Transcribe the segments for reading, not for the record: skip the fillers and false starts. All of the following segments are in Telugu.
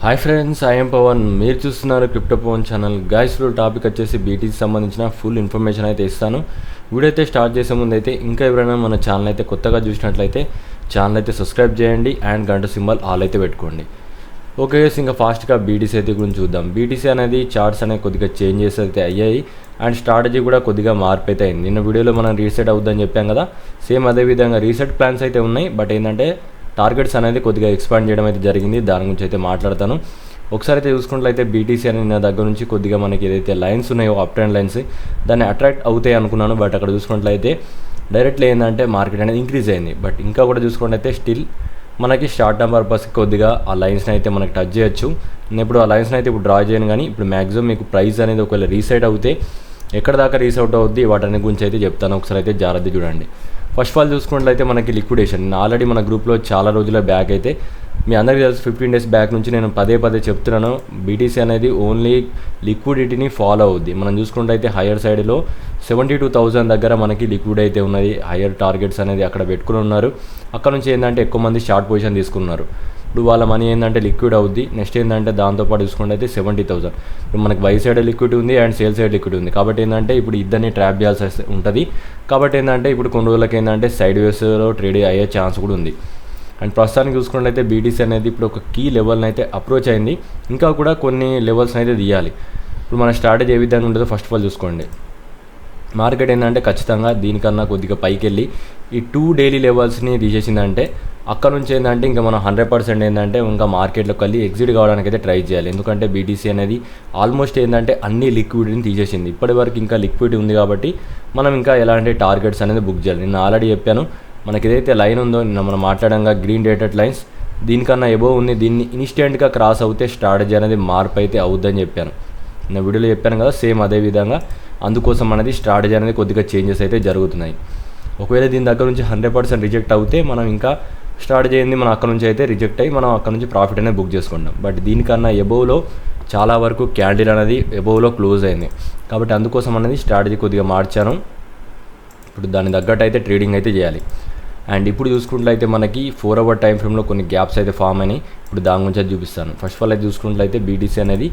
Hi friends, I'm Pawan. మీరు చూస్తున్నారు క్రిప్టో పవన్ ఛానల్. గైస్లో టాపిక్ వచ్చేసి బీటీసీ సంబంధించిన ఫుల్ ఇన్ఫర్మేషన్ అయితే ఇస్తాను. వీడియో అయితే స్టార్ట్ చేసే ముందు అయితే ఇంకా ఎవరైనా మన ఛానల్ అయితే కొత్తగా చూసినట్లయితే ఛానల్ అయితే సబ్స్క్రైబ్ చేయండి అండ్ గంట సింబల్ ఆల్ అయితే పెట్టుకోండి. ఓకే గైస్, ఇంకా ఫాస్ట్గా బీటీసీ అయితే గురించి చూద్దాం. బీటీసీ అనేది చార్ట్స్ అనేవి కొద్దిగా చేంజెస్ అయితే అయ్యాయి అండ్ స్ట్రాటజీ కూడా కొద్దిగా మార్పు అయితే అయింది. నిన్న వీడియోలో మనం రీసెట్ అవుద్దని చెప్పాం కదా, సేమ్ అదే విధంగా రీసెట్ ప్లాన్స్ అయితే ఉన్నాయి. బట్ ఏంటంటే టార్గెట్స్ అనేది కొద్దిగా ఎక్స్పాండ్ చేయడం అయితే జరిగింది. దాని గురించి అయితే మాట్లాడతాను. ఒకసారి అయితే చూసుకున్నట్లయితే బీటీసీ అని నా దగ్గర నుంచి కొద్దిగా మనకి ఏదైతే లైన్స్ ఉన్నాయో అప్ ట్రెండ్ లైన్స్ దాన్ని అట్రాక్ట్ అవుతాయి అనుకున్నాను. బట్ అక్కడ చూసుకున్నట్లయితే డైరెక్ట్లీ ఏంటంటే మార్కెట్ అనేది ఇంక్రీజ్ అయింది. బట్ ఇంకా కూడా చూసుకున్నట్లయితే స్టిల్ మనకి షార్ట్ టర్మ్ పర్పస్కి కొద్దిగా ఆ లైన్స్ని అయితే మనకి టచ్ చేయొచ్చు. నేను ఇప్పుడు ఆ లైన్స్ని అయితే ఇప్పుడు డ్రా చేయను, కానీ ఇప్పుడు మ్యాక్సిమం మీకు ప్రైస్ అనేది ఒకవేళ రీసెట్ అవుతే ఎక్కడ దాకా రీసెట్ అవుద్ది వాటి గురించి అయితే చెప్తాను. ఒకసారి అయితే జాగ్రత్త చూడండి. ఫస్ట్ ఆఫ్ ఆల్ చూసుకున్నట్లయితే మనకి లిక్విడేషన్ ఆల్రెడీ మన గ్రూప్లో చాలా రోజుల బ్యాక్ అయితే మీ అందరికీ తెలుసు, 15 days బ్యాక్ నుంచి నేను పదే చెప్తున్నాను. బీటీసీ అనేది ఓన్లీ లిక్విడిటీని ఫాలో అవుద్ది. మనం చూసుకుంటే హయ్యర్ సైడ్లో 72,000 దగ్గర మనకి లిక్విడ్ అయితే ఉన్నది. హయ్యర్ టార్గెట్స్ అనేది అక్కడ పెట్టుకుని ఉన్నారు. అక్కడ నుంచి ఏంటంటే ఎక్కువ మంది షార్ట్ పొజిషన్ తీసుకున్నారు. ఇప్పుడు వాళ్ళ మనీ ఏంటంటే లిక్విడ్ అవుద్ది. నెక్స్ట్ ఏంటంటే దాంతోపాటు చూసుకుంటే అయితే 70,000 ఇప్పుడు మనకి బై సైడ్ లిక్విడ్ ఉంది అండ్ సేల్ సైడ్ లిక్విడ్ ఉంది. కాబట్టి ఏంటంటే ఇప్పుడు ఇద్దరిని ట్రాప్ చేయాల్సి ఉంటుంది. కాబట్టి ఏంటంటే ఇప్పుడు కొన్ని రోజులకి ఏంటంటే సైడ్ వేస్లో ట్రేడ్ అయ్యే ఛాన్స్ కూడా ఉంది. అండ్ ప్రస్తుతానికి చూసుకున్నట్లయితే బీటీసీ అనేది ఇప్పుడు ఒక కీ లెవెల్ని అయితే అప్రోచ్ అయింది. ఇంకా కూడా కొన్ని లెవెల్స్ని అయితే తీయాలి. ఇప్పుడు మన స్ట్రాటజీ ఏ విధంగా ఉంటుందో ఫస్ట్ ఆఫ్ ఆల్ చూసుకోండి. మార్కెట్ ఏంటంటే ఖచ్చితంగా దీనికన్నా కొద్దిగా పైకి వెళ్ళి ఈ 2 daily లెవెల్స్ని తీసేసిందంటే అక్కడ నుంచి ఏంటంటే ఇంకా మనం 100% ఏంటంటే ఇంకా మార్కెట్లోకి వెళ్ళి ఎగ్జిట్ కావడానికి అయితే ట్రై చేయాలి. ఎందుకంటే బీటీసీ అనేది ఆల్మోస్ట్ ఏంటంటే అన్ని లిక్విడ్ని తీసేసింది. ఇప్పటి వరకు ఇంకా లిక్విడ్ ఉంది కాబట్టి మనం ఇంకా ఎలాంటి టార్గెట్స్ అనేది బుక్ చేయాలి. నేను ఆల్రెడీ చెప్పాను, మనకి ఏదైతే లైన్ ఉందో నిన్న మనం మాట్లాడంగా గ్రీన్ డేటెడ్ లైన్స్ దీనికన్నా ఎబోవ్ ఉంది. దీన్ని ఇన్స్టెంట్గా క్రాస్ అవుతే స్ట్రాటజీ అనేది మార్పు అయితే అవుద్దని చెప్పాను. నేను వీడియోలో చెప్పాను కదా, సేమ్ అదే విధంగా అందుకోసం అనేది స్ట్రాటజీ అనేది కొద్దిగా చేంజెస్ అయితే జరుగుతున్నాయి. ఒకవేళ దీని దగ్గర నుంచి 100% రిజెక్ట్ అవుతే మనం ఇంకా స్ట్రాటజీ అయింది మనం అక్కడ నుంచి అయితే రిజెక్ట్ అయ్యి మనం అక్కడ నుంచి ప్రాఫిట్ అనేది బుక్ చేసుకుంటాం. బట్ దీనికన్నా ఎబోవ్లో చాలా వరకు క్యాండిల్ అనేది ఎబోవ్లో క్లోజ్ అయింది. కాబట్టి అందుకోసం అనేది స్ట్రాటజీ కొద్దిగా మార్చాను. ఇప్పుడు దాని తగ్గట్టు అయితే ట్రేడింగ్ అయితే చేయాలి. అండ్ ఇప్పుడు చూసుకున్నట్లయితే మనకి 4 hour టైం ఫ్రేమ్లో కొన్ని గ్యాప్స్ అయితే ఫామ్ అయినాయి. ఇప్పుడు దాని గురించి అయితే చూపిస్తాను. ఫస్ట్ ఆఫ్ ఆల్ అయితే చూసుకున్నట్లయితే బీటీసీ అనేది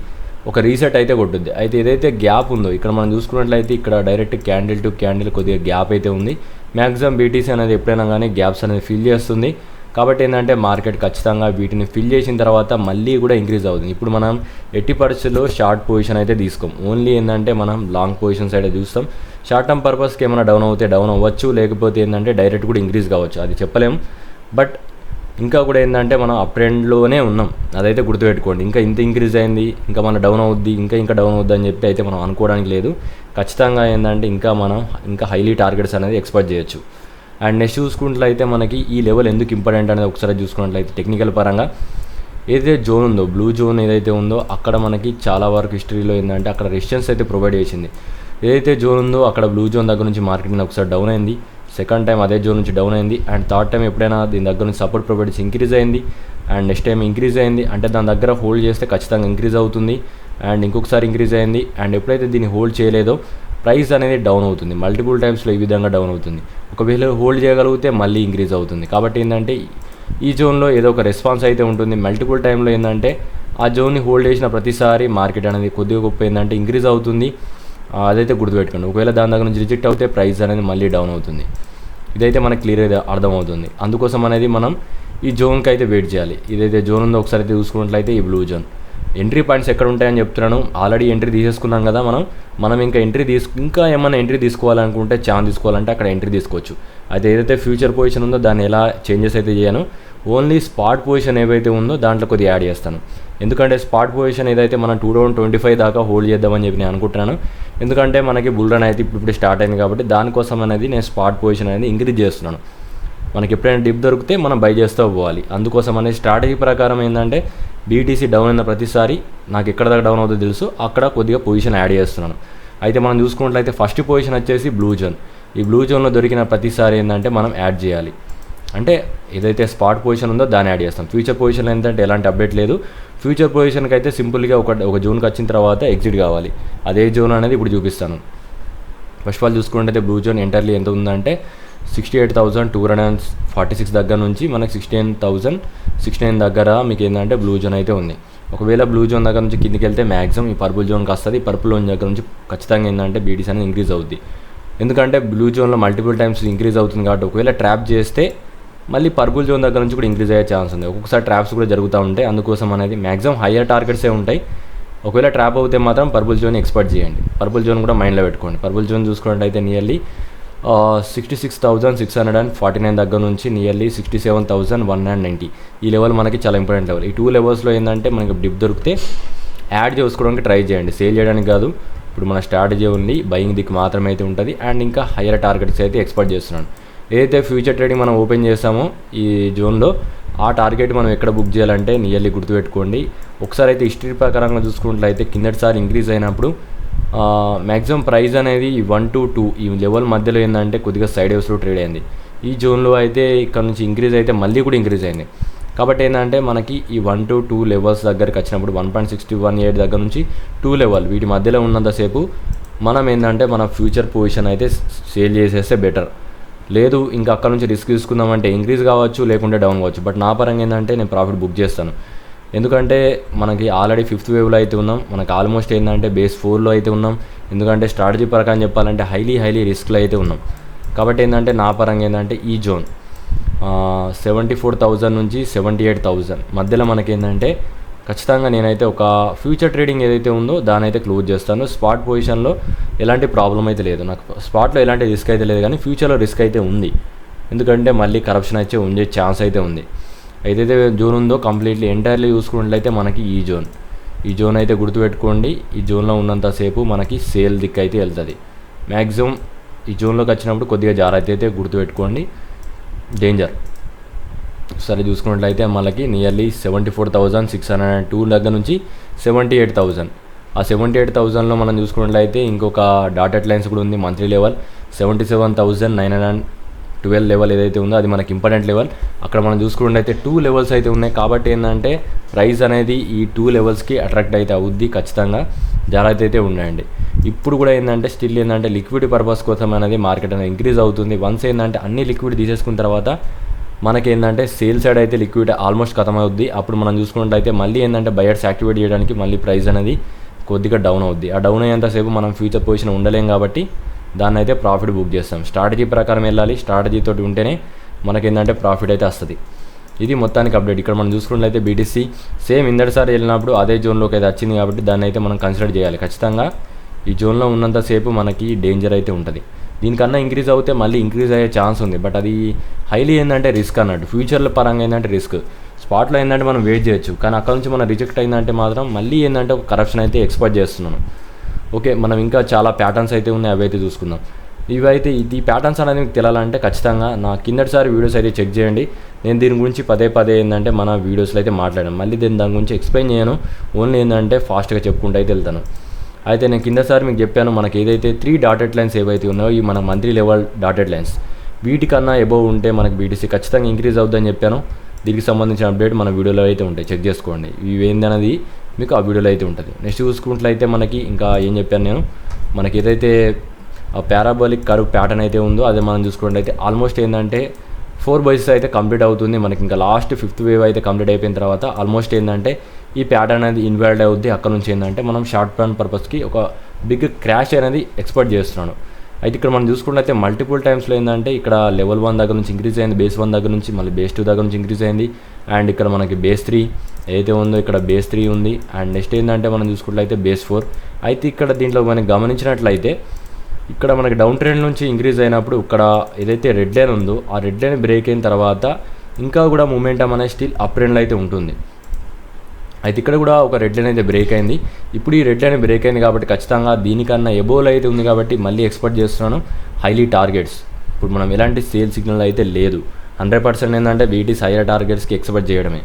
ఒక రీసెట్ అయితే కొట్టుద్ది. అయితే ఏదైతే గ్యాప్ ఉందో ఇక్కడ మనం చూసుకున్నట్లయితే ఇక్కడ డైరెక్ట్ క్యాండిల్ టు క్యాండిల్ కొద్దిగా గ్యాప్ అయితే ఉంది. మ్యాక్సిమం బీటీసీ అనేది ఎప్పుడైనా కానీ గ్యాప్స్ అనేది ఫిల్ చేస్తుంది. కాబట్టి ఏంటంటే మార్కెట్ ఖచ్చితంగా వీటిని ఫిల్ చేసిన తర్వాత మళ్ళీ కూడా ఇంక్రీజ్ అవుతుంది. ఇప్పుడు మనం ఎట్టి పరిస్థితుల్లో షార్ట్ పొజిషన్ అయితే తీసుకోం. ఓన్లీ ఏంటంటే మనం లాంగ్ పొజిషన్ సైడ్ చూస్తాం. షార్ట్ టర్మ్ పర్పస్కి ఏమైనా డౌన్ అవుతే డౌన్ అవ్వచ్చు, లేకపోతే ఏంటంటే డైరెక్ట్ కూడా ఇంక్రీజ్ కావచ్చు, అది చెప్పలేం. బట్ ఇంకా కూడా ఏంటంటే మనం అప్ ట్రెండ్లోనే ఉన్నాం, అదైతే గుర్తుపెట్టుకోండి. ఇంకా ఇంత ఇంక్రీజ్ అయింది, ఇంకా మన డౌన్ అవుద్ది, ఇంకా డౌన్ అవుద్ది అని చెప్పి అయితే మనం అనుకోవడానికి లేదు. ఖచ్చితంగా ఏంటంటే ఇంకా హైలీ టార్గెట్స్ అనేది ఎక్స్పెక్ట్ చేయొచ్చు. అండ్ నెక్స్ట్ చూసుకున్నట్లయితే మనకి ఈ లెవెల్ ఎందుకు ఇంపార్టెంట్ అనేది ఒకసారి చూసుకున్నట్లయితే టెక్నికల్ పరంగా ఏదైతే జోన్ ఉందో, బ్లూ జోన్ ఏదైతే ఉందో అక్కడ మనకి చాలా వరకు హిస్టరీలో ఏంటంటే అక్కడ రెసిస్టెన్స్ అయితే ప్రొవైడ్ చేసింది. ఏదైతే జోన్ ఉందో అక్కడ బ్లూ జోన్ దగ్గర నుంచి మార్కెట్ ఒకసారి డౌన్ అయింది, సెకండ్ టైం అదే జోన్ నుంచి డౌన్ అయింది, అండ్ థర్డ్ టైం ఎప్పుడైనా దీని దగ్గర నుంచి సపోర్ట్ ప్రొవైడ్ చేసి ఇంక్రీజ్ అయింది, అండ్ నెక్స్ట్ టైం ఇంక్రీజ్ అయింది. అంటే దాని దగ్గర హోల్డ్ చేస్తే ఖచ్చితంగా ఇంక్రీజ్ అవుతుంది, అండ్ ఇంకొకసారి ఇంక్రీజ్ అయింది. అండ్ ఎప్పుడైతే దీన్ని హోల్డ్ చేయలేదో ప్రైస్ అనేది డౌన్ అవుతుంది. మల్టిపుల్ టైమ్స్లో ఈ విధంగా డౌన్ అవుతుంది. ఒకవేళ హోల్డ్ చేయగలిగితే మళ్ళీ ఇంక్రీజ్ అవుతుంది. కాబట్టి ఏంటంటే ఈ జోన్లో ఏదో ఒక రెస్పాన్స్ అయితే ఉంటుంది. మల్టిపుల్ టైంలో ఏంటంటే ఆ జోన్ని హోల్డ్ చేసిన ప్రతిసారి మార్కెట్ అనేది కొద్దిగా గొప్ప ఏంటంటే ఇంక్రీజ్ అవుతుంది. అదైతే గుర్తుపెట్టుకోండి. ఒకవేళ దాని దగ్గర నుంచి రిజెక్ట్ అవుతే ప్రైస్ అనేది మళ్ళీ డౌన్ అవుతుంది. ఇదైతే మనకి క్లియర్గా అర్థమవుతుంది. అందుకోసం అనేది మనం ఈ జోన్కి అయితే వెయిట్ చేయాలి. ఇదైతే జోన్ ఉందో ఒకసారి అయితే చూసుకున్నట్లయితే ఈ బ్లూ జోన్ ఎంట్రీ పాయింట్స్ ఎక్కడ ఉంటాయని చెప్తున్నాను. ఆల్రెడీ ఎంట్రీ తీసేసుకున్నాం కదా మనం ఇంకా ఇంకా ఏమైనా ఎంట్రీ తీసుకోవాలనుకుంటే తీసుకోవాలంటే అక్కడ ఎంట్రీ తీసుకోవచ్చు. అయితే ఏదైతే ఫ్యూచర్ పొజిషన్ ఉందో దాన్ని ఎలా చేంజెస్ అయితే చేయను. ఓన్లీ స్పాట్ పొజిషన్ ఏవైతే ఉందో దాంట్లో కొద్దిగా యాడ్ చేస్తాను. ఎందుకంటే స్పాట్ పొజిషన్ ఏదైతే మనం 2025 దాకా హోల్డ్ చేద్దామని చెప్పి నేను అనుకుంటున్నాను. ఎందుకంటే మనకి బుల్ రన్ అయితే ఇప్పుడు స్టార్ట్ అయింది కాబట్టి దానికోసం అనేది నేను స్పాట్ పొజిషన్ అనేది ఇంక్రీజ్ చేస్తున్నాను. మనకి ఎప్పుడైనా డిప్ దొరికితే మనం బై చేస్తూ పోవాలి. అందుకోసం అనేది స్ట్రాటజీ ప్రకారం ఏంటంటే బీటీసీ డౌన్ అయిన ప్రతిసారి నాకు ఎక్కడ దాకా డౌన్ అవుతుందో తెలుసు, అక్కడ కొద్దిగా పొజిషన్ యాడ్ చేస్తున్నాను. అయితే మనం చూసుకున్నట్లయితే ఫస్ట్ పొజిషన్ వచ్చేసి బ్లూ జోన్. ఈ బ్లూ జోన్లో దొరికిన ప్రతిసారి ఏంటంటే మనం యాడ్ చేయాలి. అంటే ఏదైతే స్పాట్ పొజిషన్ ఉందో దాన్ని యాడ్ చేస్తాం. ఫ్యూచర్ పొజిషన్ ఏంటంటే ఎలాంటి అప్డేట్ లేదు. ఫ్యూచర్ పొజిషన్కి అయితే సింపుల్గా ఒక జోన్కి వచ్చిన తర్వాత ఎగ్జిట్ కావాలి. అదే జోన్ అనేది ఇప్పుడు చూపిస్తాను. ఫస్ట్ ఆఫ్ ఆల్ చూసుకుంటే బ్లూ జోన్ ఎంటర్లీ ఎంత ఉందంటే 68,246 దగ్గర నుంచి మనకి 16,069 దగ్గర మీకు ఏంటంటే బ్లూ జోన్ అయితే ఉంది. ఒకవేళ బ్లూ జోన్ దగ్గర నుంచి కిందికి వెళ్తే మ్యాక్సిమం ఈ పర్పుల్ జోన్కి వస్తుంది. పర్పుల్ జోన్ దగ్గర నుంచి ఖచ్చితంగా ఏంటంటే బీటీసీ అనేది ఇంక్రీజ్ అవుద్ది. ఎందుకంటే బ్లూ జోన్లో మల్టిపుల్ టైమ్స్ ఇంక్రీజ్ అవుతుంది కాబట్టి ఒకవేళ ట్రాప్ చేస్తే మళ్ళీ పర్పుల్ జోన్ దగ్గర నుంచి కూడా ఇంక్రీజ్ అయ్యే ఛాన్స్ ఉంది. ఒక్కొక్కసారి ట్రాప్స్ కూడా జరుగుతూ ఉంటాయి. అందుకోసం అనేది మ్యాక్సిమం హయ్యర్ టార్గెట్సే ఉంటాయి. ఒకవేళ ట్రాప్ అవుతే మాత్రం పర్పుల్ జోన్ ఎక్స్పెక్ట్ చేయండి. పర్పుల్ జోన్ కూడా మైండ్లో పెట్టుకోండి. పర్పుల్ జోన్ చూసుకున్నట్టయితే నియర్లీ 66,649 దగ్గర నుంచి నియర్లీ 67,190 ఈ లెవెల్ మనకి చాలా ఇంపార్టెంట్ లెవెల్. ఈ 2 లెవెల్స్లో ఏంటంటే మనకి డిప్ దొరికితే యాడ్ చేసుకోవడానికి ట్రై చేయండి, సేల్ చేయడానికి కాదు. ఇప్పుడు మన స్ట్రాటజీ ఉంది బయింగ్ దిక్కు మాత్రమే అయితే ఉంటుంది. అండ్ ఇంకా హయ్యర్ టార్గెట్స్ అయితే ఎక్స్పెక్ట్ చేస్తున్నాను. ఏదైతే ఫ్యూచర్ ట్రేడింగ్ మనం ఓపెన్ చేస్తామో ఈ జోన్లో ఆ టార్గెట్ మనం ఎక్కడ బుక్ చేయాలంటే నియర్లీ గుర్తుపెట్టుకోండి. ఒకసారి అయితే హిస్టరీ ప్రకారంగా చూసుకున్నట్లయితే కిందటిసారి ఇంక్రీజ్ అయినప్పుడు మ్యాక్సిమం ప్రైస్ అనేది 1 to 2 ఈ లెవెల్ మధ్యలో ఏంటంటే కొద్దిగా సైడ్ వేస్లో ట్రేడ్ అయింది. ఈ జోన్లో అయితే ఇక్కడ నుంచి ఇంక్రీజ్ అయితే మళ్ళీ కూడా ఇంక్రీజ్ అయింది. కాబట్టి ఏంటంటే మనకి ఈ 1 to 2 లెవెల్స్ దగ్గరికి వచ్చినప్పుడు 1.618 దగ్గర నుంచి 2 లెవెల్ వీటి మధ్యలో ఉన్నంతసేపు మనం ఏంటంటే మన ఫ్యూచర్ పొజిషన్ అయితే సేల్ చేసేస్తే బెటర్. లేదు ఇంకా అక్కడ నుంచి రిస్క్ తీసుకుందామంటే ఇంక్రీజ్ కావచ్చు లేకుంటే డౌన్ కావచ్చు. బట్ నా పరంగా ఏంటంటే నేను ప్రాఫిట్ బుక్ చేస్తాను. ఎందుకంటే మనకి ఆల్రెడీ 5th వేవ్లో అయితే ఉన్నాం. మనకి ఆల్మోస్ట్ ఏంటంటే బేస్ 4లో అయితే ఉన్నాం. ఎందుకంటే స్ట్రాటజీ ప్రకారం చెప్పాలంటే హైలీ రిస్క్లో అయితే ఉన్నాం. కాబట్టి ఏంటంటే నా పరంగా ఏంటంటే ఈ జోన్ 74,000 నుంచి 78,000 మధ్యలో మనకి ఏంటంటే ఖచ్చితంగా నేనైతే ఒక ఫ్యూచర్ ట్రేడింగ్ ఏదైతే ఉందో దాని అయితే క్లోజ్ చేస్తాను. స్పాట్ పొజిషన్లో ఎలాంటి ప్రాబ్లం అయితే లేదు. నాకు స్పాట్లో ఎలాంటి రిస్క్ అయితే లేదు, కానీ ఫ్యూచర్లో రిస్క్ అయితే ఉంది. ఎందుకంటే మళ్ళీ కరప్షన్ అయితే ఉండే ఛాన్స్ అయితే ఉంది. ఏదైతే జోన్ ఉందో కంప్లీట్లీ ఎంటైర్లీ చూసుకున్నట్లయితే మనకి ఈ జోన్ అయితే గుర్తుపెట్టుకోండి. ఈ జోన్లో ఉన్నంతసేపు మనకి సేల్ దిక్కు అయితే వెళ్తుంది. మ్యాక్సిమం ఈ జోన్లోకి వచ్చినప్పుడు కొద్దిగా జాగ్రత్త అయితే గుర్తుపెట్టుకోండి, డేంజర్. సరే చూసుకున్నట్లయితే మనకి నియర్లీ 74,602 దగ్గర నుంచి 78,000 ఆ 78,000లో మనం చూసుకున్నట్లయితే ఇంకొక డాటెడ్ లైన్స్ కూడా ఉంది. మంత్లీ లెవెల్ 77,912 లెవెల్ ఏదైతే ఉందో అది మనకి ఇంపార్టెంట్ లెవెల్. అక్కడ మనం చూసుకున్నట్లయితే 2 లెవెల్స్ అయితే ఉన్నాయి. కాబట్టి ఏంటంటే ప్రైస్ అనేది ఈ 2 లెవెల్స్కి అట్రాక్ట్ అయితే అవుద్ది. ఖచ్చితంగా జాగ్రత్త అయితే ఉండండి. ఇప్పుడు కూడా ఏంటంటే స్టిల్ ఏంటంటే లిక్విడ్ పర్పస్ కోసం అనేది మార్కెట్ అనేది ఇంక్రీజ్ అవుతుంది. వన్స్ ఏంటంటే అన్ని లిక్విడ్ తీసేసుకున్న తర్వాత మనకేంటంటే సేల్ సైడ్ అయితే లిక్విడ్ ఆల్మోస్ట్ ఖతం అవుద్ది. అప్పుడు మనం చూసుకున్నట్లయితే మళ్ళీ ఏంటంటే బయర్స్ యాక్టివేట్ చేయడానికి మళ్ళీ ప్రైస్ అనేది కొద్దిగా డౌన్ అవుద్ది. ఆ డౌన్ అయ్యేంతసేపు మనం ఫ్యూచర్ పొజిషన్ ఉండలేం కాబట్టి దాన్ని అయితే ప్రాఫిట్ బుక్ చేస్తాం. స్ట్రాటజీ ప్రకారం వెళ్ళాలి. స్ట్రాటజీ తోటి ఉంటేనే మనకేంటంటే ప్రాఫిట్ అయితే వస్తుంది. ఇది మొత్తానికి అప్డేట్. ఇక్కడ మనం చూసుకున్నట్లయితే బీటీసీ సేమ్ ఇందటిసారి వెళ్ళినప్పుడు అదే జోన్లోకి అయితే వచ్చింది కాబట్టి దాన్ని అయితే మనం కన్సిడర్ చేయాలి. ఖచ్చితంగా ఈ జోన్లో ఉన్నంతసేపు మనకి డేంజర్ అయితే ఉంటుంది. దీనికన్నా ఇంక్రీజ్ అవుతే మళ్ళీ ఇంక్రీజ్ అయ్యే ఛాన్స్ ఉంది. బట్ అది హైలీ ఏంటంటే రిస్క్ అన్నట్టు. ఫ్యూచర్ల పరంగా ఏంటంటే రిస్క్. స్పాట్లో ఏంటంటే మనం వెయిట్ చేయొచ్చు, కానీ అక్కడ నుంచి మనం రిజెక్ట్ అయిందంటే మాత్రం మళ్ళీ ఏంటంటే ఒక కరప్షన్ అయితే ఎక్స్పెక్ట్ చేస్తున్నాను. ఓకే, మనం ఇంకా చాలా ప్యాటర్న్స్ అయితే ఉన్నాయి, అవి అయితే చూసుకుందాం. ఇవైతే ఈ ప్యాటర్న్స్ అనేది మీకు తెలియాలంటే ఖచ్చితంగా నా కిందటిసారి వీడియోస్ అయితే చెక్ చేయండి. నేను దీని గురించి పదే ఏంటంటే మన వీడియోస్లో అయితే మాట్లాడాను. మళ్ళీ దాని గురించి ఎక్స్ప్లెయిన్ చేయను, ఓన్లీ ఏంటంటే ఫాస్ట్గా చెప్పుకుంటూ అయితే వెళ్తాను. అయితే నేను కిందసారి మీకు చెప్పాను, మనకి ఏదైతే 3 డాటెడ్ లైన్స్ ఏవైతే ఉన్నాయో ఈ మన మంత్లీ లెవెల్ డాటెడ్ లైన్స్ వీటికన్నా ఎబోవ్ ఉంటే మనకి బీటీసీ ఖచ్చితంగా ఇంక్రీజ్ అవుతుందని చెప్పాను. దీనికి సంబంధించిన అప్డేట్ మన వీడియోలో అయితే ఉంటాయి, చెక్ చేసుకోండి. ఇవి ఏందనేది మీకు ఆ వీడియోలో అయితే ఉంటుంది. నెక్స్ట్ చూసుకున్నట్లయితే మనకి ఇంకా ఏం చెప్పాను నేను, మనకి ఏదైతే పారాబోలిక్ కర్వ్ ప్యాటర్న్ అయితే ఉందో అది మనం చూసుకున్నట్లయితే ఆల్మోస్ట్ ఏంటంటే 4 బైసెస్ అయితే కంప్లీట్ అవుతుంది. మనకి ఇంకా లాస్ట్ 5th వేవ్ అయితే కంప్లీట్ అయిపోయిన తర్వాత ఆల్మోస్ట్ ఏంటంటే ఈ ప్యాటర్న్ అనేది ఇన్వాలిడ్ అవుద్ది. అక్కడ నుంచి ఏంటంటే మనం షార్ట్ టర్మ్ పర్పస్కి ఒక బిగ్ క్రాష్ అనేది ఎక్స్పెక్ట్ చేస్తున్నాను. అయితే ఇక్కడ మనం చూసుకున్నట్లయితే మల్టిపుల్ టైమ్స్లో ఏంటంటే ఇక్కడ లెవెల్ 1 దగ్గర నుంచి ఇంక్రీజ్ అయింది, బేస్ 1 దగ్గర నుంచి, మళ్ళీ బేస్ 2 దగ్గర నుంచి ఇంక్రీజ్ అయింది. అండ్ ఇక్కడ మనకి బేస్ 3 ఏదైతే ఉందో ఇక్కడ బేస్ 3 ఉంది. అండ్ నెక్స్ట్ ఏంటంటే మనం చూసుకున్నట్లయితే బేస్ 4. అయితే ఇక్కడ దీంట్లో మనం గమనించినట్లయితే ఇక్కడ మనకి డౌన్ ట్రెండ్ నుంచి ఇంక్రీజ్ అయినప్పుడు ఇక్కడ ఏదైతే రెడ్ లైన్ ఉందో ఆ రెడ్ లైన్ బ్రేక్ అయిన తర్వాత ఇంకా కూడా మూమెంటం అనేది స్టిల్ అప్ ట్రెండ్లో అయితే ఉంటుంది. అయితే ఇక్కడ కూడా ఒక రెడ్ లైన్ అయితే బ్రేక్ అయింది. ఇప్పుడు ఈ రెడ్ లైన్ బ్రేక్ అయింది కాబట్టి ఖచ్చితంగా దీనికన్నా ఎబోవ్లో అయితే ఉంది కాబట్టి మళ్ళీ ఎక్స్పెక్ట్ చేస్తున్నాను హైలీ టార్గెట్స్. ఇప్పుడు మనం ఎలాంటి సేల్ సిగ్నల్ అయితే లేదు, 100% ఏంటంటే బీటీసీ హైయర్ టార్గెట్స్కి ఎక్స్పెక్ట్ చేయడమే.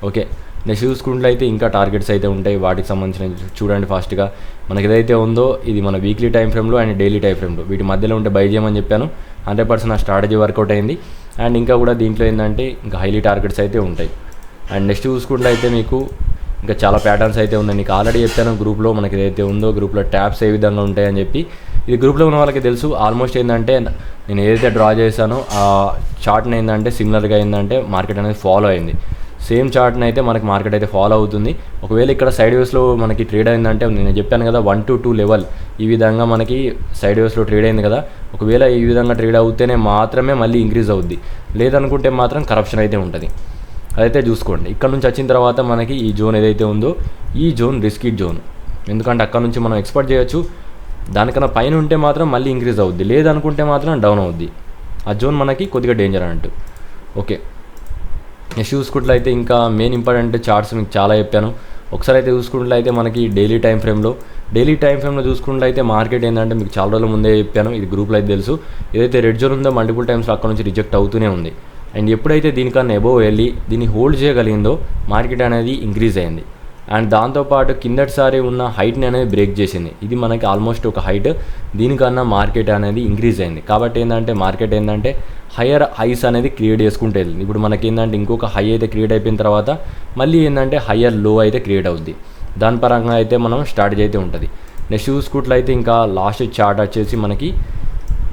ఓకే, నెక్స్ట్ చూసుకున్నట్లయితే ఇంకా టార్గెట్స్ అయితే ఉంటాయి, వాటికి సంబంధించిన చూడండి ఫాస్ట్గా. మనకి ఏదైతే ఉందో ఇది మన వీక్లీ టైం ఫ్రేమ్లో అండ్ డైలీ టైం ఫ్రేమ్లో వీటి మధ్యలో ఉంటే బై చేయమని చెప్పాను. 100% ఆ స్ట్రాటజీ వర్కౌట్ అయింది. అండ్ ఇంకా కూడా దీంట్లో ఏంటంటే ఇంకా హైలీ టార్గెట్స్ అయితే ఉంటాయి. అండ్ నెక్స్ట్ చూసుకుంటే మీకు ఇంకా చాలా ప్యాటర్న్స్ అయితే ఉన్నాయి. నీకు ఆల్రెడీ చెప్పాను గ్రూప్లో మనకి ఏదైతే ఉందో గ్రూప్లో ట్యాప్స్ ఏ విధంగా ఉంటాయని చెప్పి. ఇది గ్రూప్లో ఉన్న వాళ్ళకి తెలుసు. ఆల్మోస్ట్ ఏంటంటే నేను ఏదైతే డ్రా చేశానో ఆ చార్ట్ని ఏంటంటే సిమిలర్గా ఏంటంటే మార్కెట్ అనేది ఫాలో అయింది. సేమ్ చార్ట్ని అయితే మనకి మార్కెట్ అయితే ఫాలో అవుతుంది. ఒకవేళ ఇక్కడ సైడ్ వేస్లో మనకి ట్రేడ్ అయిందంటే నేను చెప్పాను కదా 1 to 2 లెవెల్ ఈ విధంగా మనకి సైడ్ వేస్లో ట్రేడ్ అయింది కదా, ఒకవేళ ఈ విధంగా ట్రేడ్ అవుతేనే మాత్రమే మళ్ళీ ఇంక్రీజ్ అవుద్ది, లేదనుకుంటే మాత్రం కరప్షన్ అయితే ఉంటుంది. అదైతే చూసుకోండి. ఇక్కడ నుంచి వచ్చిన తర్వాత మనకి ఈ జోన్ ఏదైతే ఉందో ఈ జోన్ రిస్కీ జోన్, ఎందుకంటే అక్కడ నుంచి మనం ఎక్స్పెక్ట్ చేయొచ్చు. దానికన్నా పైన ఉంటే మాత్రం మళ్ళీ ఇంక్రీజ్ అవుద్ది, లేదనుకుంటే మాత్రం డౌన్ అవుద్ది. ఆ జోన్ మనకి కొద్దిగా డేంజర్ అన్నట్టు. ఓకే, నెక్స్ట్ చూసుకున్నట్లయితే ఇంకా మెయిన్ ఇంపార్టెంట్ చార్ట్స్ మీకు చాలా చెప్పాను. ఒకసారి అయితే చూసుకున్నట్లయితే మనకి డైలీ టైం ఫ్రేమ్లో చూసుకున్నట్లయితే మార్కెట్ ఏంటంటే మీకు చాలా రోజుల ముందే చెప్పాను, ఇది గ్రూప్లో అయితే తెలుసు. ఏదైతే రెడ్ జోన్ ఉందో మల్టిపుల్ టైమ్స్ అక్కడ నుంచి రిజెక్ట్ అవుతూనే ఉంది. అండ్ ఎప్పుడైతే దీనికన్నా అబోవ్ వెళ్ళి దీన్ని హోల్డ్ చేయగలిగిందో మార్కెట్ అనేది ఇంక్రీజ్ అయింది. అండ్ దాంతోపాటు కిందటిసారి ఉన్న హైట్ని అనేది బ్రేక్ చేసింది. ఇది మనకి ఆల్మోస్ట్ ఒక హైట్, దీనికన్నా మార్కెట్ అనేది ఇంక్రీజ్ అయింది. కాబట్టి ఏంటంటే మార్కెట్ ఏంటంటే హయ్యర్ హైస్ అనేది క్రియేట్ చేసుకుంటూ వెళ్ళింది. ఇప్పుడు మనకి ఏంటంటే ఇంకొక హై అయితే క్రియేట్ అయిపోయిన తర్వాత మళ్ళీ ఏంటంటే హయ్యర్ లో అయితే క్రియేట్ అవుద్ది. దాని పరంగా అయితే మనం స్ట్రాటజీ అయితే ఉంటుంది. నెక్స్ట్ చూసుకున్నట్లయితే ఇంకా లాస్ట్ చార్ట్ వచ్చేసి మనకి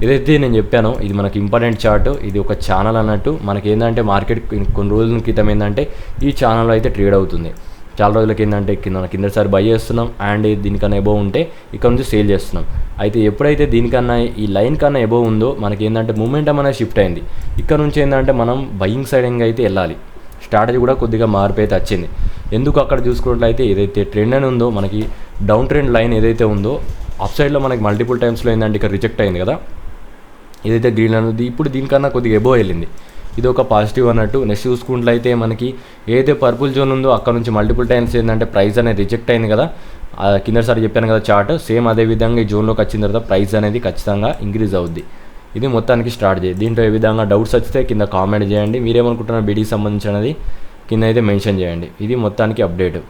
ఏదైతే నేను చెప్పానో ఇది మనకి ఇంపార్టెంట్ చార్ట్, ఇది ఒక ఛానల్ అన్నట్టు. మనకి ఏంటంటే మార్కెట్ కొన్ని రోజుల క్రితం ఏంటంటే ఈ ఛానల్లో అయితే ట్రేడ్ అవుతుంది. చాలా రోజులకి ఏంటంటే కిందసారి బై చేస్తున్నాం అండ్ దీనికన్నా ఎబోవ్ ఉంటే ఇక్కడ నుంచి సేల్ చేస్తున్నాం. అయితే ఎప్పుడైతే దీనికన్నా ఈ లైన్ కన్నా ఎబోవ్ ఉందో మనకి ఏంటంటే మూమెంటం అనేది షిఫ్ట్ అయింది. ఇక్కడ నుంచి ఏంటంటే మనం బయింగ్ సైడింగ్ అయితే వెళ్ళాలి. స్ట్రాటజీ కూడా కొద్దిగా మార్పు అయితే వచ్చింది. ఎందుకు అక్కడ చూసుకున్నట్లయితే ఏదైతే ట్రెండ్ అని ఉందో మనకి డౌన్ ట్రెండ్ లైన్ ఏదైతే ఉందో అప్ సైడ్లో మనకి మల్టిపుల్ టైమ్స్లో ఏంటంటే ఇక్కడ రిజెక్ట్ అయింది కదా, ఏదైతే గ్రీన్ లైన్ ఉంది ఇప్పుడు దీనికన్నా కొద్దిగా ఎబోవ్ వెళ్ళింది. ఇది ఒక పాజిటివ్ అన్నట్టు. నెక్స్ట్ చూసుకున్నట్లయితే మనకి ఏదైతే పర్పుల్ జోన్ ఉందో అక్కడ నుంచి మల్టిపుల్ టైమ్స్ ఏంటంటే ప్రైస్ అనేది రిజెక్ట్ అయింది కదా, కిందసారి చెప్పాను కదా చార్ట్, సేమ్ అదే విధంగా ఈ జోన్లోకి వచ్చిన తర్వాత ప్రైస్ అనేది ఖచ్చితంగా ఇంక్రీజ్ అవుద్ది. ఇది మొత్తానికి స్టార్ట్ చేయండి. దీంట్లో ఏ విధంగా డౌట్స్ వస్తే కింద కామెంట్ చేయండి. మీరేమనుకుంటున్నారు బీడీకి సంబంధించినది కింద అయితే మెన్షన్ చేయండి. ఇది మొత్తానికి అప్డేట్.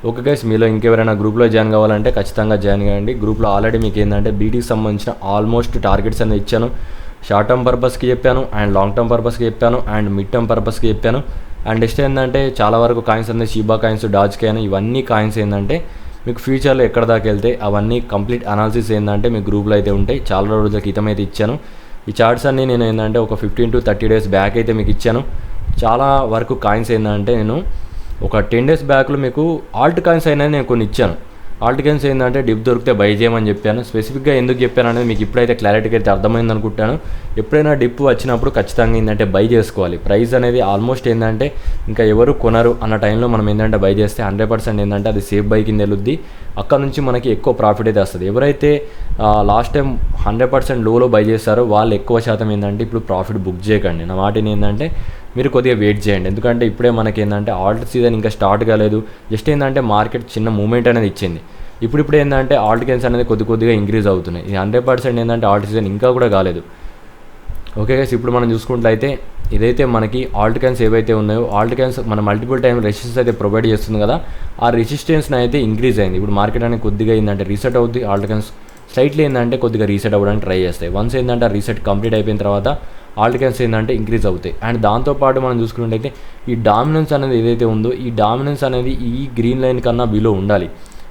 ఓకే గైస్, మీలో ఇంకెవరైనా గ్రూప్లో జాయిన్ కావాలంటే ఖచ్చితంగా జాయిన్ కావండి. గ్రూప్లో ఆల్రెడీ మీకు ఏంటంటే బీడీకి సంబంధించిన ఆల్మోస్ట్ టార్గెట్స్ అనేది ఇచ్చాను. షార్ట్ టర్మ్ పర్పస్కి చెప్పాను అండ్ లాంగ్ టర్మ్ పర్పస్కి చెప్పాను అండ్ మిడ్ టర్మ్ పర్పస్కి చెప్పాను. అండ్ నెక్స్ట్ ఏంటంటే చాలా వరకు కాయిన్స్ అనేది షీబా కాయిన్స్, డాజ్ కాయిన్, ఇవన్నీ కాయిన్స్ ఏంటంటే మీకు ఫ్యూచర్లో ఎక్కడ దాకా వెళ్తే అవన్నీ కంప్లీట్ అనాలిసిస్ ఏంటంటే మీ గ్రూప్లో అయితే ఉంటాయి. చాలా రోజుల క్రితం అయితే ఇచ్చాను. ఈ చార్ట్స్ అన్నీ నేను ఏంటంటే ఒక 15 to 30 days బ్యాక్ అయితే మీకు ఇచ్చాను. చాలా వరకు కాయిన్స్ ఏంటంటే నేను ఒక 10 days బ్యాక్లో మీకు ఆల్ట్ కాయిన్స్ అయినా నేను కొన్ని ఇచ్చాను. ఆల్ట్ కాయిన్స్ ఏంటంటే డిప్ దొరికితే బై చేయమని చెప్పాను. స్పెసిఫిక్గా ఎందుకు చెప్పాను అనేది మీకు ఇప్పుడైతే క్లారిటీగా అయితే అర్థమైంది అనుకుంటాను. ఎప్పుడైనా డిప్ వచ్చినప్పుడు ఖచ్చితంగా ఏంటంటే బై చేసుకోవాలి. ప్రైస్ అనేది ఆల్మోస్ట్ ఏంటంటే ఇంకా ఎవరు కొనరు అన్న టైంలో మనం ఏంటంటే బై చేస్తే 100% ఏంటంటే అది సేఫ్ బై కింద వెళ్ళుద్ది. అక్కడ నుంచి మనకి ఎక్కువ ప్రాఫిట్ అయితే వస్తుంది. ఎవరైతే లాస్ట్ టైం 100% లోలో బై చేస్తారో వాళ్ళు ఎక్కువ శాతం ఏంటంటే ఇప్పుడు ప్రాఫిట్ బుక్ చేయకండి. నా మాటని ఏంటంటే మీరు కొద్దిగా వెయిట్ చేయండి. ఎందుకంటే ఇప్పుడే మనకి ఏంటంటే ఆల్ట్ సీజన్ ఇంకా స్టార్ట్ కాలేదు. జస్ట్ ఏంటంటే మార్కెట్ చిన్న మూమెంట్ అనేది ఇచ్చింది. ఇప్పుడు ఏంటంటే ఆల్ట్ గెయిన్స్ అనేది కొద్దిగా ఇంక్రీజ్ అవుతున్నాయి. ఇది 100% ఏంటంటే ఆల్ట్ సీజన్ ఇంకా కూడా కాలేదు. ఓకే గైస్, ఇప్పుడు మనం చూసుకుంటే ఇదైతే మనకి ఆల్ట్ కాయిన్స్ ఏవైతే ఉన్నాయో ఆల్ట్ కాయిన్స్ మన మల్టిపుల్ టైం రెసిస్టెన్స్ అయితే ప్రొవైడ్ చేస్తుంది కదా, ఆ రెసిస్టెన్స్ని అయితే ఇంక్రీజ్ అయింది. ఇప్పుడు మార్కెట్ అనేది కొద్దిగా ఏంటంటే రీసెట్ అవుద్ది. ఆల్ట్ కాయిన్స్ స్లైట్లీ ఏంటంటే కొద్దిగా రీసెట్ అవ్వడానికి ట్రై చేస్తాయి. వన్స్ ఏంటంటే ఆ రీసెట్ కంప్లీట్ అయిపోయిన తర్వాత ఆల్ట్ కాయిన్స్ ఏంటంటే ఇంక్రీజ్ అవుతాయి. అండ్ దాంతోపాటు మనం చూసుకున్నట్టయితే ఈ డామినెన్స్ అనేది ఏదైతే ఉందో ఈ డామినెన్స్ అనేది ఈ గ్రీన్ లైన్ కన్నా బిలో ఉండాలి.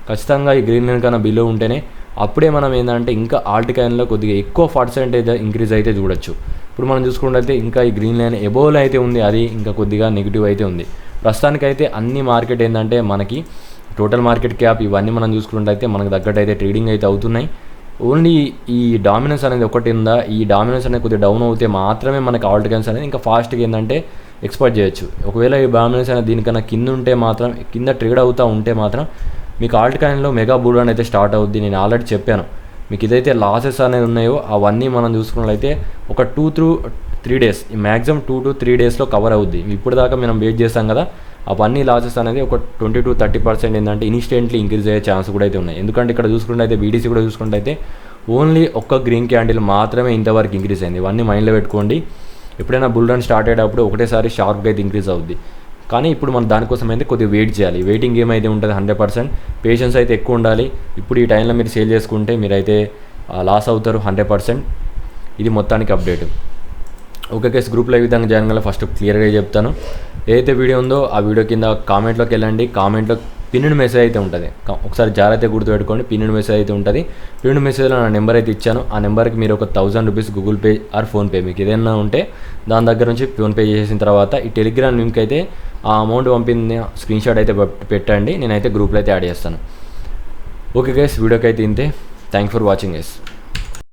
ఖచ్చితంగా ఈ గ్రీన్ లైన్ కన్నా బిలో ఉంటేనే అప్పుడే మనం ఏంటంటే ఇంకా ఆల్ట్ కాయిన్లో కొద్దిగా ఎక్కువ % ఇంక్రీజ్ అయితే చూడొచ్చు. ఇప్పుడు మనం చూసుకున్నట్లయితే ఇంకా ఈ గ్రీన్ లైన్ ఎబోవ్లో అయితే ఉంది, అది ఇంకా కొద్దిగా నెగిటివ్ అయితే ఉంది. ప్రస్తుతానికైతే అన్ని మార్కెట్ ఏంటంటే మనకి టోటల్ మార్కెట్ క్యాప్ ఇవన్నీ మనం చూసుకున్నట్లయితే మనకు తగ్గట్టు అయితే ట్రేడింగ్ అయితే అవుతున్నాయి. ఓన్లీ ఈ డామినెన్స్ అనేది ఒకటి ఉందా, ఈ డామినెన్స్ అనేది కొద్దిగా డౌన్ అవుతే మాత్రమే మనకి ఆల్ట్ కాయిన్స్ అనేది ఇంకా ఫాస్ట్గా ఏంటంటే ఎక్స్పెక్ట్ చేయొచ్చు. ఒకవేళ ఈ డామినెన్స్ అనేది దీనికన్నా కింద ఉంటే మాత్రం, కింద ట్రేడ్ అవుతూ ఉంటే మాత్రం మీకు ఆల్ట్ కాయిన్లో మెగా బుల్ రన్ అయితే స్టార్ట్ అవుద్ది. నేను ఆల్రెడీ చెప్పాను మీకు. ఇదైతే లాసెస్ అనేది ఉన్నాయో అవన్నీ మనం చూసుకున్నట్లయితే ఒక 2 to 3 days, మ్యాక్సిమం 2 to 3 daysలో కవర్ అవుద్ది. ఇప్పుడు దాకా మనం వెయిట్ చేస్తాం కదా, అవన్నీ లాసెస్ అనేది ఒక 20 to 30% ఏంటంటే ఇన్స్టెంట్లీ ఇంక్రీజ్ అయ్యే ఛాన్స్ కూడా అయితే ఉన్నాయి. ఎందుకంటే ఇక్కడ చూసుకుంటే బీటీసీ కూడా చూసుకుంటే ఓన్లీ ఒక్క గ్రీన్ క్యాండిల్ మాత్రమే ఇంతవరకు ఇంక్రీజ్ అయింది. ఇవన్నీ మైండ్లో పెట్టుకోండి. ఎప్పుడైనా బుల్ రన్ స్టార్ట్ అయ్యేటప్పుడు ఒకటేసారి షార్ప్గా అయితే ఇంక్రీజ్ అవుద్ది. కానీ ఇప్పుడు మనం దానికోసం అయితే కొద్దిగా వెయిట్ చేయాలి. వెయిటింగ్ గేమ్ అయితే ఉంటుంది. 100% పేషెన్స్ అయితే ఎక్కువ ఉండాలి. ఇప్పుడు ఈ టైంలో మీరు సేల్ చేసుకుంటే మీరైతే లాస్ అవుతారు 100%. ఇది మొత్తానికి అప్డేట్. ఓకే గైస్, గ్రూప్లో ఏ విధంగా జాయిన్ కావాలో ఫస్ట్ క్లియర్గా చెప్తాను. ఏదైతే వీడియో ఉందో ఆ వీడియో కింద కామెంట్లోకి వెళ్ళండి. కామెంట్లో పిన్నుడ్ మెసేజ్ అయితే ఉంటుంది. ఒకసారి జాగ్రత్త గుర్తుపెట్టుకోండి. పిన్నుడ్ మెసేజ్ అయితే ఉంటుంది. పిన్నుడ్ మెసేజ్లో నా నెంబర్ అయితే ఇచ్చాను. ఆ నెంబర్కి మీరు ఒక 1000 rupees Google pay are PhonePe మీకు ఏదైనా ఉంటే దాని దగ్గర నుంచి ఫోన్పే చేసిన తర్వాత ఈ టెలిగ్రామ్ లింక్ అయితే ఆ అమౌంట్ పంపింది స్క్రీన్ షాట్ అయితే పెట్టండి, నేనైతే గ్రూప్లో అయితే యాడ్ చేస్తాను. ఓకే గైస్, వీడియోకి అయితే ఇంతే. Thank for watching guys.